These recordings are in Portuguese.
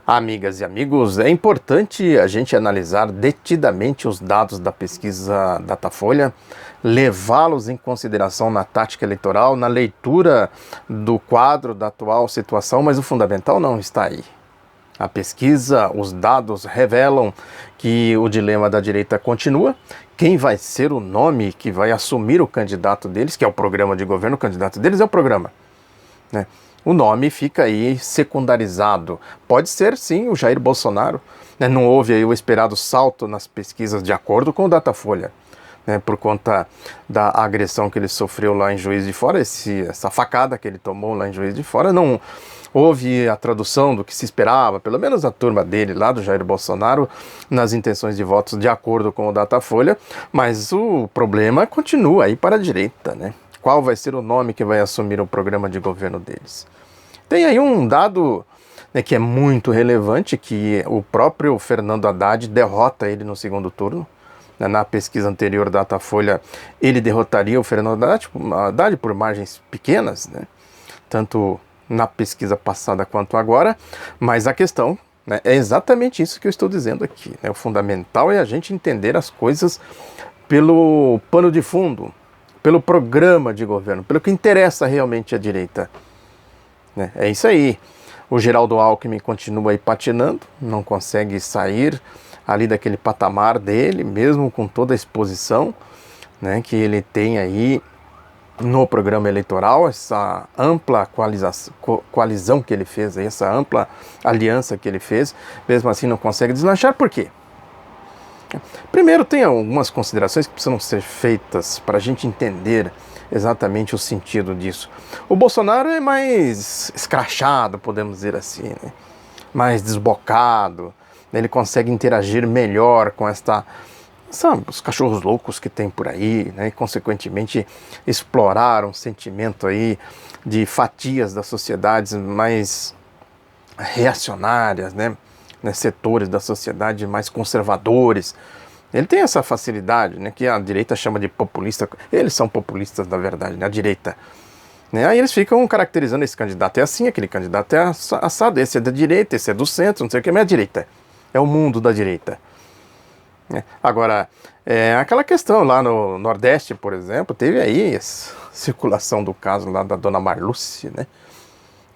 Amigas e amigos, é importante a gente analisar detidamente os dados da pesquisa Datafolha, levá-los em consideração na tática eleitoral, na leitura do quadro da atual situação, mas o fundamental não está aí. A pesquisa, os dados revelam que o dilema da direita continua. Quem vai ser o nome que vai assumir o candidato deles, que é o programa de governo, o candidato deles é o programa, né? O nome fica aí secundarizado. Pode ser, sim, o Jair Bolsonaro, né? Não houve aí o esperado salto nas pesquisas de acordo com o Datafolha, né? Por conta da agressão que ele sofreu lá em Juiz de Fora, essa facada que ele tomou lá em Juiz de Fora, não houve a tradução do que se esperava, pelo menos a turma dele lá, do Jair Bolsonaro, nas intenções de votos de acordo com o Datafolha, mas o problema continua aí para a direita, né? Qual vai ser o nome que vai assumir o programa de governo deles? Tem aí um dado, né, que é muito relevante, que o próprio Fernando Haddad derrota ele no segundo turno. Na pesquisa anterior da Datafolha, ele derrotaria o Fernando Haddad por margens pequenas, né, tanto na pesquisa passada quanto agora, mas a questão, né, é exatamente isso que eu estou dizendo aqui, né? O fundamental é a gente entender as coisas pelo pano de fundo, pelo programa de governo, pelo que interessa realmente à direita. É isso aí. O Geraldo Alckmin continua aí patinando, não consegue sair ali daquele patamar dele, mesmo com toda a exposição, né, que ele tem aí no programa eleitoral, essa ampla coalizão que ele fez, aí, essa ampla aliança que ele fez, mesmo assim não consegue deslanchar. Por quê? Primeiro, tem algumas considerações que precisam ser feitas para a gente entender exatamente o sentido disso. O Bolsonaro é mais escrachado, podemos dizer assim, né? Mais desbocado, né? Ele consegue interagir melhor com os cachorros loucos que tem por aí, né? E consequentemente explorar um sentimento aí de fatias das sociedades mais reacionárias, né? Setores da sociedade mais conservadores. Ele tem essa facilidade, né, que a direita chama de populista. Eles são populistas, na verdade, né, a direita. Né? Aí eles ficam caracterizando esse candidato é assim, aquele candidato é assado, esse é da direita, esse é do centro, não sei o que, mas é a direita. É o mundo da direita. Agora, aquela questão lá no Nordeste, por exemplo, teve aí a circulação do caso lá da dona Marluce, né?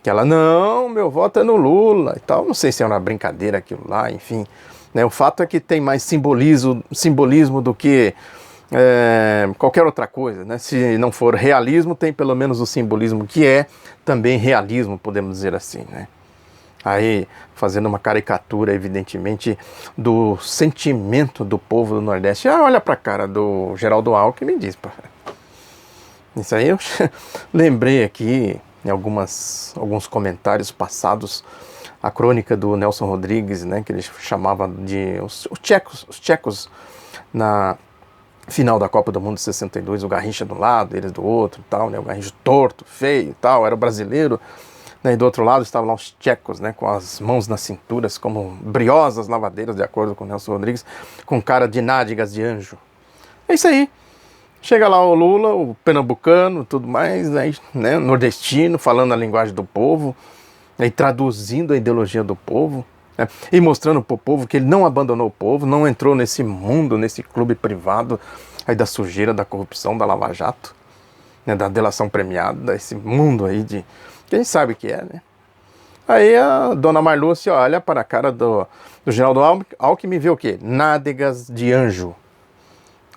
Que ela, não, meu voto é no Lula e tal. Não sei se é uma brincadeira aquilo lá, enfim. Né, o fato é que tem mais simbolismo do que qualquer outra coisa, né? Se não for realismo, tem pelo menos o simbolismo, que é também realismo, podemos dizer assim, né? Aí, fazendo uma caricatura, evidentemente, do sentimento do povo do Nordeste. Olha pra cara do Geraldo Alckmin e diz, pá. Isso aí eu lembrei aqui em alguns comentários passados, a crônica do Nelson Rodrigues, né, que ele chamava de os tchecos na final da Copa do Mundo de 62, o Garrincha de um lado, eles do outro, tal, né, o Garrincha torto, feio, tal, era o brasileiro, né, e do outro lado estavam lá os tchecos, né, com as mãos nas cinturas, como briosas lavadeiras, de acordo com o Nelson Rodrigues, com cara de nádegas de anjo. É isso aí. Chega lá o Lula, o pernambucano, tudo mais, né, nordestino, falando a linguagem do povo, né, e traduzindo a ideologia do povo, né, e mostrando para o povo que ele não abandonou o povo, não entrou nesse mundo, nesse clube privado aí da sujeira, da corrupção, da Lava Jato, né, da delação premiada, esse mundo aí de que a gente sabe que é, né? Aí a dona Marluce olha para a cara do Geraldo Alckmin e vê o quê? Nádegas de anjo.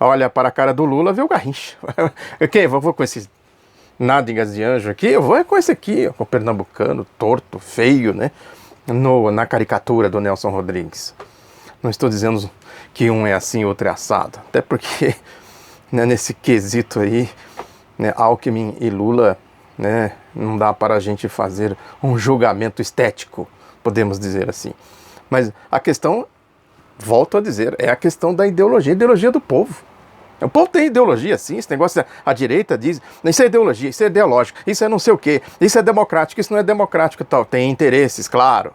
Olha para a cara do Lula, vê o Garrincha. Eu vou com esses nádegas de anjo aqui, eu vou com esse aqui, com o pernambucano, torto, feio, né? Na caricatura do Nelson Rodrigues. Não estou dizendo que um é assim e outro é assado. Até porque, né, nesse quesito aí, né, Alckmin e Lula, né, não dá para a gente fazer um julgamento estético, podemos dizer assim. Mas a questão, volto a dizer, é a questão da ideologia do povo. O povo tem ideologia, sim, esse negócio, a direita diz, isso é ideologia, isso é ideológico, isso é não sei o quê, isso é democrático, isso não é democrático e tal. Tem interesses, claro.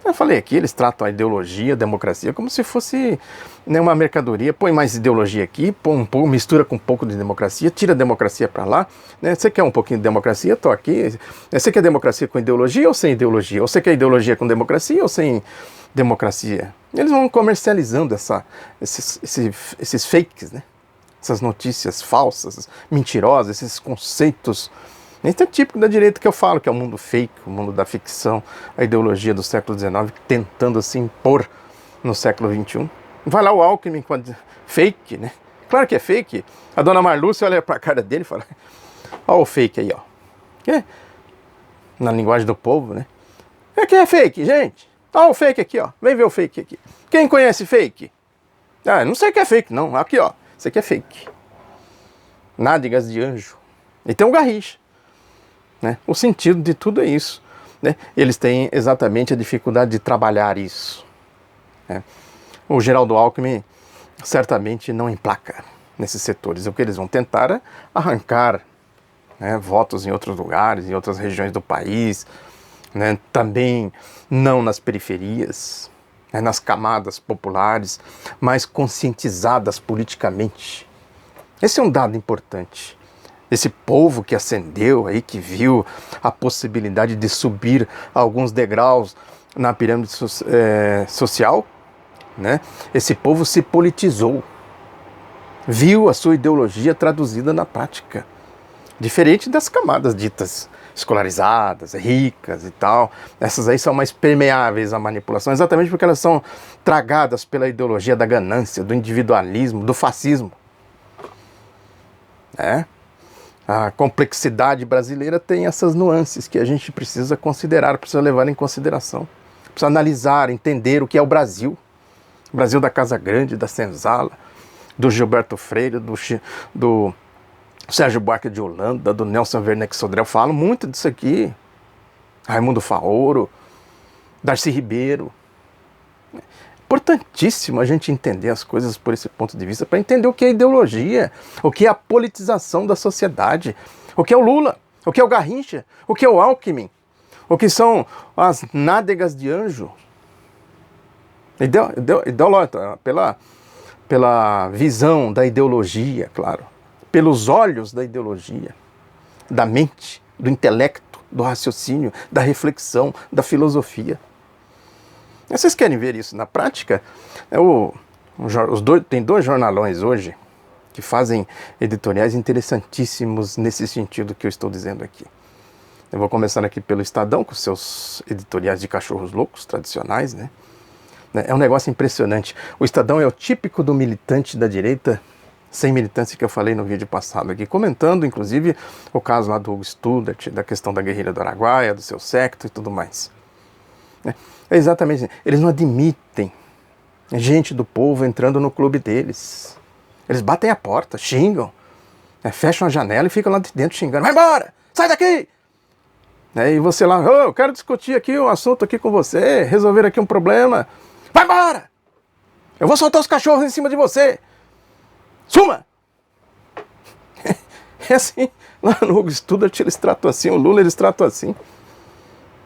Eu falei aqui, eles tratam a ideologia, a democracia, como se fosse, né, uma mercadoria. Põe mais ideologia aqui, mistura com um pouco de democracia, tira a democracia para lá. Né? Você quer um pouquinho de democracia? Estou aqui. Você quer democracia com ideologia ou sem ideologia? Ou você quer ideologia com democracia ou sem democracia? Eles vão comercializando esses fakes, né? Essas notícias falsas, mentirosas, esses conceitos. Isso é típico da direita que eu falo, que é o mundo fake, o mundo da ficção, a ideologia do século XIX, tentando se impor no século XXI. Vai lá o Alckmin com a fake, né? Claro que é fake. A dona Marlúcia olha para a cara dele e fala, ó o fake aí, ó. É? Na linguagem do povo, né? É que é fake, gente. Ó o fake aqui, ó. Vem ver o fake aqui. Quem conhece fake? Ah, não sei o que é fake, não. Aqui, ó. Isso aqui é fake. Nádegas de anjo. E tem um Garrincha. Né? O sentido de tudo é isso. Né? Eles têm exatamente a dificuldade de trabalhar isso. Né? O Geraldo Alckmin certamente não emplaca nesses setores. O que eles vão tentar é arrancar, né, votos em outros lugares, em outras regiões do país, né? Também não nas periferias, né, nas camadas populares, mais conscientizadas politicamente. Esse é um dado importante. Esse povo que ascendeu aí, que viu a possibilidade de subir alguns degraus na pirâmide social, né? Esse povo se politizou, viu a sua ideologia traduzida na prática, diferente das camadas ditas escolarizadas, ricas e tal. Essas aí são mais permeáveis à manipulação, exatamente porque elas são tragadas pela ideologia da ganância, do individualismo, do fascismo. A complexidade brasileira tem essas nuances que a gente precisa considerar, precisa levar em consideração. Precisa analisar, entender o que é o Brasil. O Brasil da Casa Grande, da Senzala, do Gilberto Freire, do Sérgio Buarque de Holanda, do Nelson Werneck Sodré. Eu falo muito disso aqui. Raimundo Faoro, Darcy Ribeiro. Importantíssimo a gente entender as coisas por esse ponto de vista, para entender o que é ideologia, o que é a politização da sociedade, o que é o Lula, o que é o Garrincha, o que é o Alckmin, o que são as nádegas de anjo. Ideológica, pela visão da ideologia, claro, pelos olhos da ideologia, da mente, do intelecto, do raciocínio, da reflexão, da filosofia. Vocês querem ver isso na prática? Tem dois jornalões hoje que fazem editoriais interessantíssimos nesse sentido que eu estou dizendo aqui. Eu vou começar aqui pelo Estadão, com seus editoriais de cachorros loucos tradicionais, né? É um negócio impressionante. O Estadão é o típico do militante da direita, sem militância, que eu falei no vídeo passado aqui, comentando, inclusive, o caso lá do Hugo Studart, da questão da guerrilha do Araguaia, do seu secto e tudo mais. É exatamente assim. Eles não admitem gente do povo entrando no clube deles. Eles batem a porta, xingam, fecham a janela e ficam lá de dentro xingando. Vai embora! Sai daqui! E você lá, eu quero discutir aqui um assunto aqui com você, resolver aqui um problema. Vai embora! Eu vou soltar os cachorros em cima de você! Suma! É assim, lá no Hugo Studart eles tratam assim, o Lula eles tratam assim.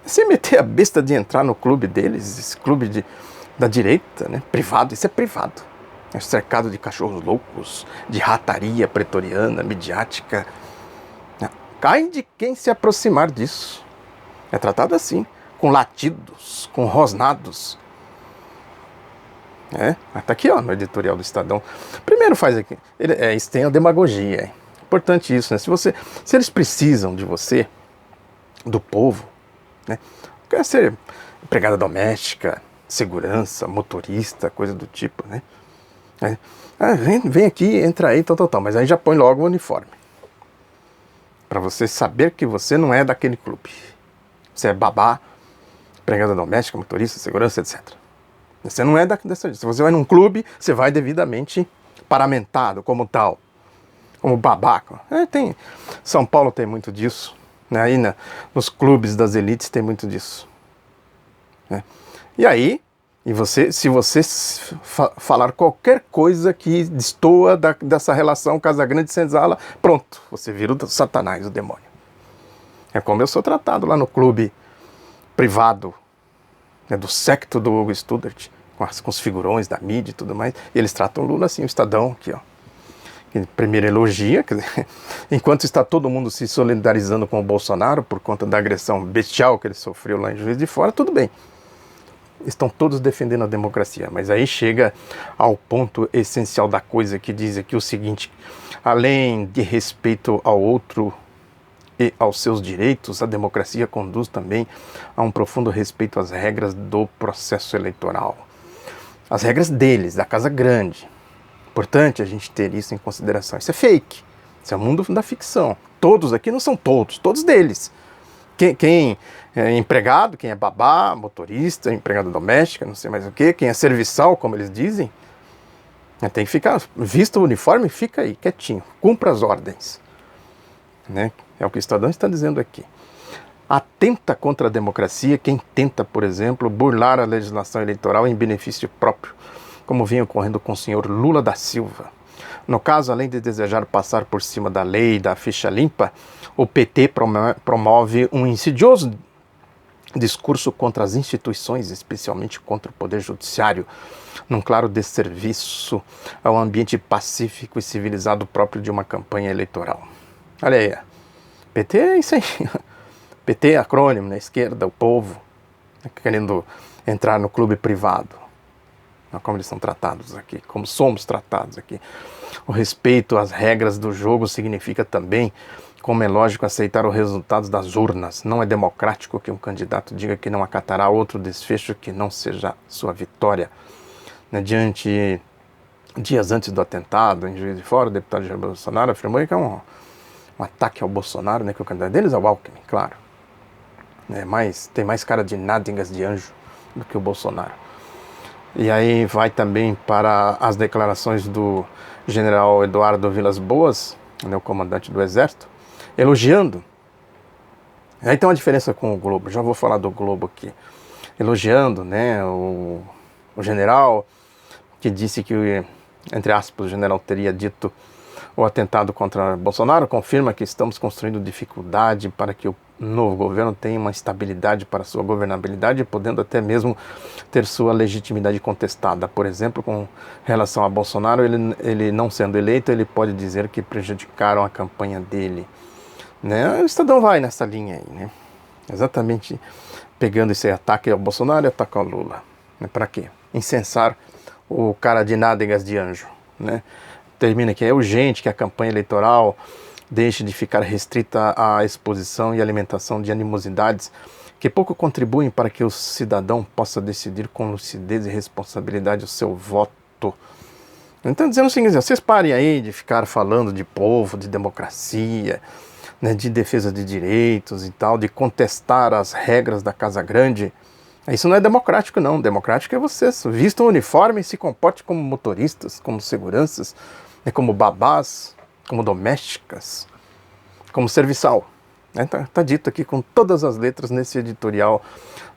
Se meter a besta de entrar no clube deles, esse clube da direita, né, privado, isso é privado. É cercado de cachorros loucos, de rataria pretoriana, midiática. Cai de quem se aproximar disso. É tratado assim, com latidos, com rosnados. Tá aqui, ó, no editorial do Estadão. Primeiro faz aqui, isso tem a demagogia. É importante isso, né? Se eles precisam de você, do povo, né? Quer ser empregada doméstica, segurança, motorista, coisa do tipo, né? Vem aqui, entra aí, tal. Mas aí já põe logo o uniforme. Para você saber que você não é daquele clube. Você é babá, empregada doméstica, motorista, segurança, etc. Você não é dessa. Se você vai num clube, você vai devidamente paramentado como tal. Como babaca. São Paulo tem muito disso. Né? Aí nos clubes das elites tem muito disso. Né? E aí, se você falar qualquer coisa que destoa dessa relação Casagrande e Senzala, pronto, você vira o Satanás, o demônio. É como eu sou tratado lá no clube privado né, do secto do Hugo Studart, com os figurões da mídia e tudo mais, e eles tratam o Lula assim, o Estadão aqui, ó. Que primeiro elogia, quer dizer, enquanto está todo mundo se solidarizando com o Bolsonaro por conta da agressão bestial que ele sofreu lá em Juiz de Fora, tudo bem. Estão todos defendendo a democracia, mas aí chega ao ponto essencial da coisa, que diz aqui o seguinte: além de respeito ao outro e aos seus direitos, a democracia conduz também a um profundo respeito às regras do processo eleitoral. As regras deles, da Casa Grande. Importante a gente ter isso em consideração. Isso é fake. Isso é o mundo da ficção. Todos aqui não são todos deles. Quem é empregado, quem é babá, motorista, empregada doméstica, não sei mais o que, quem é serviçal, como eles dizem, tem que ficar, vista o uniforme, fica aí, quietinho, cumpra as ordens. Né? É o que o Estadão está dizendo aqui. Atenta contra a democracia quem tenta, por exemplo, burlar a legislação eleitoral em benefício próprio, como vinha ocorrendo com o senhor Lula da Silva. No caso, além de desejar passar por cima da lei e da ficha limpa, o PT promove um insidioso discurso contra as instituições, especialmente contra o Poder Judiciário, num claro desserviço ao ambiente pacífico e civilizado próprio de uma campanha eleitoral. Olha aí, PT é isso aí. PT é acrônimo, na esquerda, o povo, querendo entrar no clube privado. Como eles são tratados aqui, como somos tratados aqui. O respeito às regras do jogo significa também, como é lógico, aceitar os resultados das urnas. Não é democrático que um candidato diga que não acatará outro desfecho que não seja sua vitória. Dias antes do atentado, em Juiz de Fora, o deputado Jair Bolsonaro afirmou que é um ataque ao Bolsonaro, né, que o candidato deles é o Alckmin, claro. Tem mais cara de nádegas de anjo do que o Bolsonaro. E aí vai também para as declarações do general Eduardo Vilas Boas, né, o comandante do Exército, elogiando. Aí tem uma diferença com o Globo, já vou falar do Globo aqui. Elogiando, né, o general, que disse que, entre aspas, o general teria dito o atentado contra Bolsonaro, confirma que estamos construindo dificuldade para que o novo governo tenha uma estabilidade para sua governabilidade, podendo até mesmo ter sua legitimidade contestada. Por exemplo, com relação a Bolsonaro, ele não sendo eleito, ele pode dizer que prejudicaram a campanha dele. Né? O Estadão vai nessa linha aí, né? Exatamente pegando esse ataque ao Bolsonaro e ataque ao Lula. Né? Para quê? Incensar o cara de nádegas de anjo. Né? Termina que é urgente que a campanha eleitoral deixe de ficar restrita à exposição e alimentação de animosidades que pouco contribuem para que o cidadão possa decidir com lucidez e responsabilidade o seu voto. Então, dizendo o seguinte, vocês parem aí de ficar falando de povo, de democracia, né, de defesa de direitos e tal, de contestar as regras da Casa Grande. Isso não é democrático, não. Democrático é vocês vistam o uniforme e se comportem como motoristas, como seguranças, né, como babás, como domésticas, como serviçal. Tá dito aqui com todas as letras nesse editorial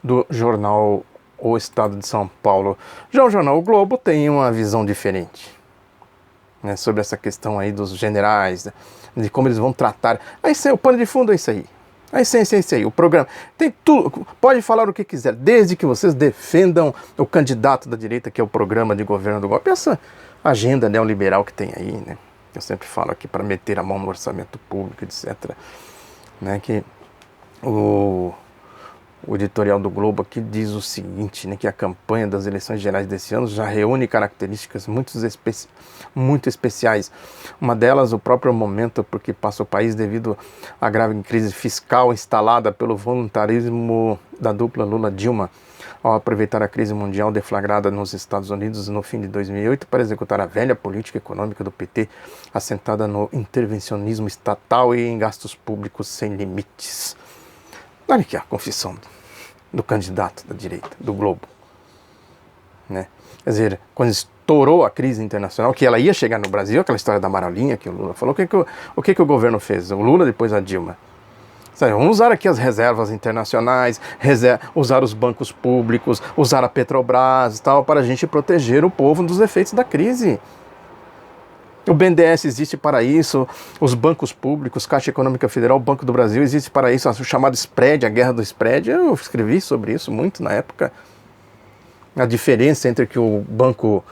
do jornal O Estado de São Paulo. Já o jornal O Globo tem uma visão diferente, né, sobre essa questão aí dos generais, né, de como eles vão tratar. O pano de fundo é isso aí. A essência é isso aí. O programa tem tudo. Pode falar o que quiser, desde que vocês defendam o candidato da direita, que é o programa de governo do golpe. Essa agenda neoliberal que tem aí, né? Eu sempre falo aqui para meter a mão no orçamento público, etc. Né, que o editorial do Globo aqui diz o seguinte, né, que a campanha das eleições gerais desse ano já reúne características muito especiais. Uma delas, o próprio momento porque passa o país devido à grave crise fiscal instalada pelo voluntarismo da dupla Lula-Dilma, ao aproveitar a crise mundial deflagrada nos Estados Unidos no fim de 2008 para executar a velha política econômica do PT, assentada no intervencionismo estatal e em gastos públicos sem limites. Olha aqui a confissão do candidato da direita, do Globo. Né? Quer dizer, quando estourou a crise internacional, que ela ia chegar no Brasil, aquela história da Marolinha que o Lula falou, o que o governo fez? O Lula, depois a Dilma. Vamos usar aqui as reservas internacionais, usar os bancos públicos, usar a Petrobras e tal, para a gente proteger o povo dos efeitos da crise. O BNDES existe para isso, os bancos públicos, Caixa Econômica Federal, o Banco do Brasil existe para isso, o chamado spread, a guerra do spread. Eu escrevi sobre isso muito na época, A diferença entre que o banco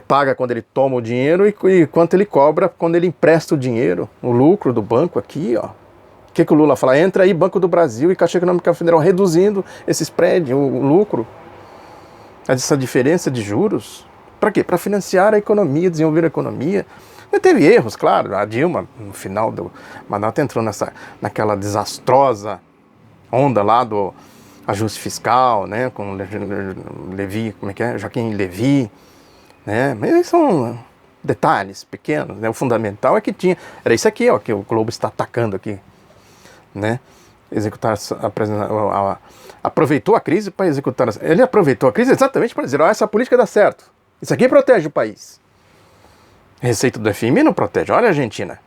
paga quando ele toma o dinheiro e quanto ele cobra quando ele empresta o dinheiro. O lucro do banco aqui, ó. O que o Lula fala? Entra aí Banco do Brasil e Caixa Econômica Federal reduzindo esse spread, o lucro. Essa diferença de juros. Para quê? Para financiar a economia, desenvolver a economia. E teve erros, claro. A Dilma, no final do mandato, entrou naquela desastrosa onda lá do ajuste fiscal, né? Com Levi, como é que é? Joaquim Levy, né? Mas são detalhes pequenos, né? O fundamental é que era isso aqui, ó, que o Globo está atacando aqui, né? Aproveitou a crise para executar. Ele aproveitou a crise exatamente para dizer: ó, essa política dá certo. Isso aqui protege o país. Receita do FMI não protege. Olha a Argentina.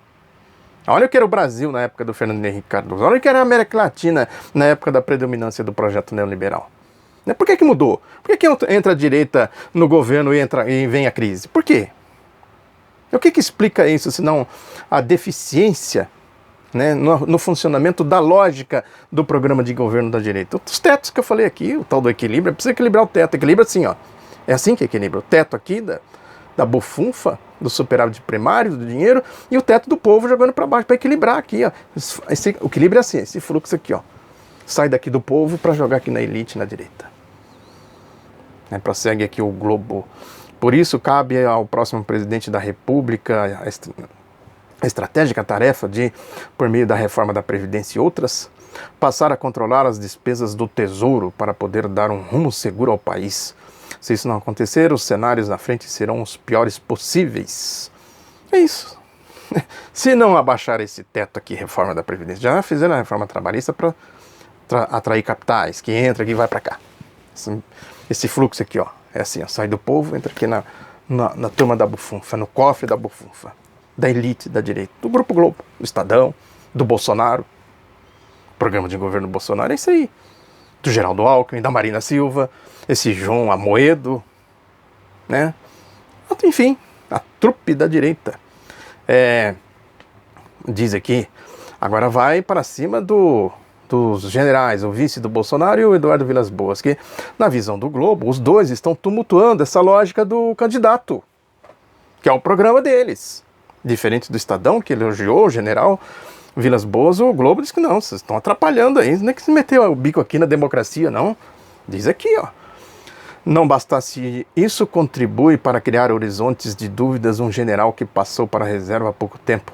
Olha o que era o Brasil na época do Fernando Henrique Cardoso. Olha o que era a América Latina na época da predominância do projeto neoliberal. Por que mudou? Por que entra a direita no governo e vem a crise? Por quê? O que explica isso, senão a deficiência, né, no funcionamento da lógica do programa de governo da direita? Os tetos que eu falei aqui, o tal do equilíbrio, precisa equilibrar o teto. Equilibra assim, ó. É assim que equilibra. O teto aqui da bufunfa, do superávit primário, do dinheiro, e o teto do povo jogando para baixo, para equilibrar aqui, ó. O equilíbrio é assim, esse fluxo aqui, ó. Sai daqui do povo para jogar aqui na elite, na direita. Prossegue aqui o Globo. Por isso, cabe ao próximo presidente da República a estratégica tarefa de, por meio da reforma da Previdência e outras, passar a controlar as despesas do Tesouro para poder dar um rumo seguro ao país. Se isso não acontecer, os cenários na frente serão os piores possíveis. É isso. Se não abaixar esse teto aqui, reforma da Previdência, já fizeram a reforma trabalhista para atrair capitais, que entra aqui e vai para cá. Esse fluxo aqui, ó, é assim, ó, sai do povo, entra aqui na turma da bufunfa, no cofre da bufunfa, da elite da direita, do Grupo Globo, do Estadão, do Bolsonaro. O programa de governo do Bolsonaro é isso aí. Do Geraldo Alckmin, da Marina Silva, esse João Amoedo, né? Enfim, a trupe da direita. Diz aqui, agora vai para cima dos generais, o vice do Bolsonaro e o Eduardo Vilas Boas, que, na visão do Globo, os dois estão tumultuando essa lógica do candidato, que é o programa deles. Diferente do Estadão, que elogiou o general Vilas Boas, o Globo diz que não, vocês estão atrapalhando aí, não é que se meteu o bico aqui na democracia, não. Diz aqui, ó. Não bastasse isso, contribui para criar horizontes de dúvidas um general que passou para a reserva há pouco tempo.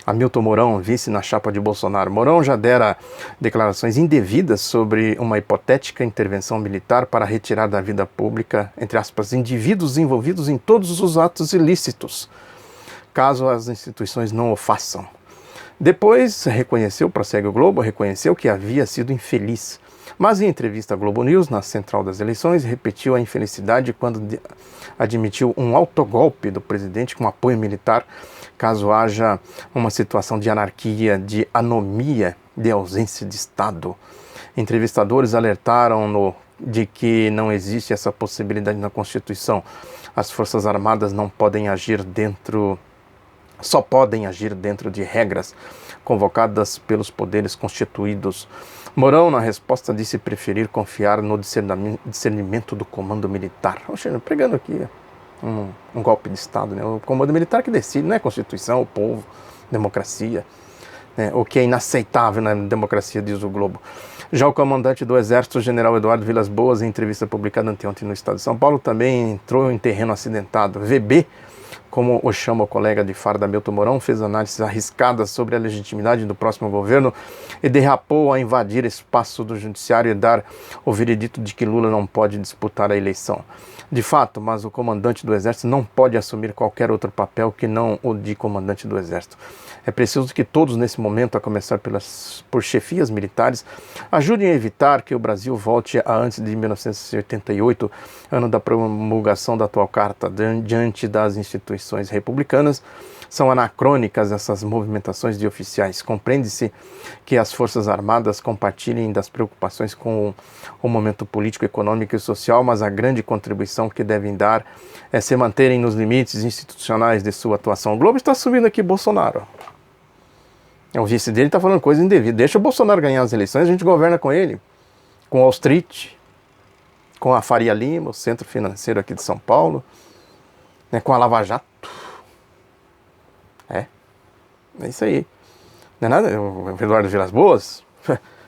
Hamilton Mourão, vice na chapa de Bolsonaro. Mourão já dera declarações indevidas sobre uma hipotética intervenção militar para retirar da vida pública, entre aspas, indivíduos envolvidos em todos os atos ilícitos, caso as instituições não o façam. Depois reconheceu, prossegue o Globo, reconheceu que havia sido infeliz. Mas em entrevista à Globo News, na central das eleições, repetiu a infelicidade quando admitiu um autogolpe do presidente com apoio militar, caso haja uma situação de anarquia, de anomia, de ausência de Estado. Entrevistadores alertaram de que não existe essa possibilidade na Constituição. As Forças Armadas não podem agir só podem agir dentro de regras convocadas pelos poderes constituídos. Mourão, na resposta, disse preferir confiar no discernimento do comando militar. Pregando aqui um golpe de Estado, né? O comando militar que decide, não é a Constituição, o povo, democracia, né? O que é inaceitável na democracia, diz o Globo. Já o comandante do Exército, o general Eduardo Vilas Boas, em entrevista publicada anteontem no Estado de São Paulo, também entrou em terreno acidentado. VB, como o chama o colega de farda Hamilton Mourão, fez análises arriscadas sobre a legitimidade do próximo governo e derrapou a invadir espaço do judiciário e dar o veredito de que Lula não pode disputar a eleição. De fato, mas o comandante do Exército não pode assumir qualquer outro papel que não o de comandante do Exército. É preciso que todos, nesse momento, a começar por chefias militares, ajudem a evitar que o Brasil volte a antes de 1988, ano da promulgação da atual Carta, diante das instituições republicanas. São anacrônicas essas movimentações de oficiais. Compreende-se que as Forças Armadas compartilhem das preocupações com o momento político, econômico e social, mas a grande contribuição que devem dar é se manterem nos limites institucionais de sua atuação. O Globo está subindo aqui Bolsonaro. O vice dele está falando coisa indevida. Deixa o Bolsonaro ganhar as eleições, a gente governa com ele, com Wall Street, com a Faria Lima, o centro financeiro aqui de São Paulo, né, com a Lava Jato. É isso aí. Não é nada, o Eduardo Vilas Boas,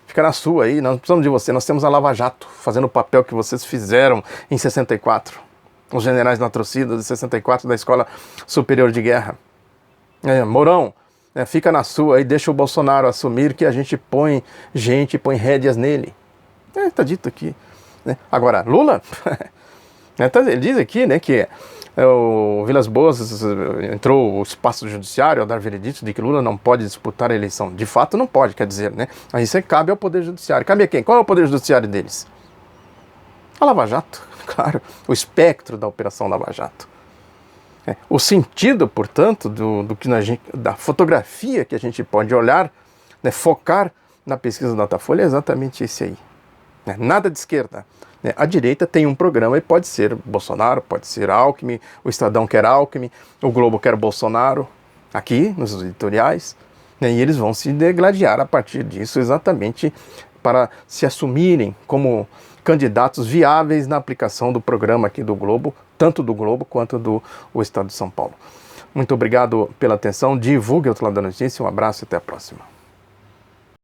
fica na sua aí, nós não precisamos de você, nós temos a Lava Jato fazendo o papel que vocês fizeram em 64. Os generais latrocidas de 64 da Escola Superior de Guerra. Mourão, fica na sua aí, deixa o Bolsonaro assumir que a gente põe rédeas nele. Tá dito aqui. Né? Agora, Lula, ele diz aqui, né, que o Vilas Boas entrou o espaço judiciário a dar veredito de que Lula não pode disputar a eleição. De fato não pode, quer dizer, né? Aí isso cabe ao Poder Judiciário. Cabe a quem? Qual é o Poder Judiciário deles? A Lava Jato, claro. O espectro da Operação Lava Jato. O sentido, portanto, da fotografia que a gente pode olhar, né, focar na pesquisa da Datafolha é exatamente esse aí. Nada de esquerda. A direita tem um programa e pode ser Bolsonaro, pode ser Alckmin, o Estadão quer Alckmin, o Globo quer Bolsonaro, aqui nos editoriais, e eles vão se degladiar a partir disso exatamente para se assumirem como candidatos viáveis na aplicação do programa aqui do Globo, tanto do Globo quanto do Estado de São Paulo. Muito obrigado pela atenção, divulgue o Outro Lado da Notícia, um abraço e até a próxima.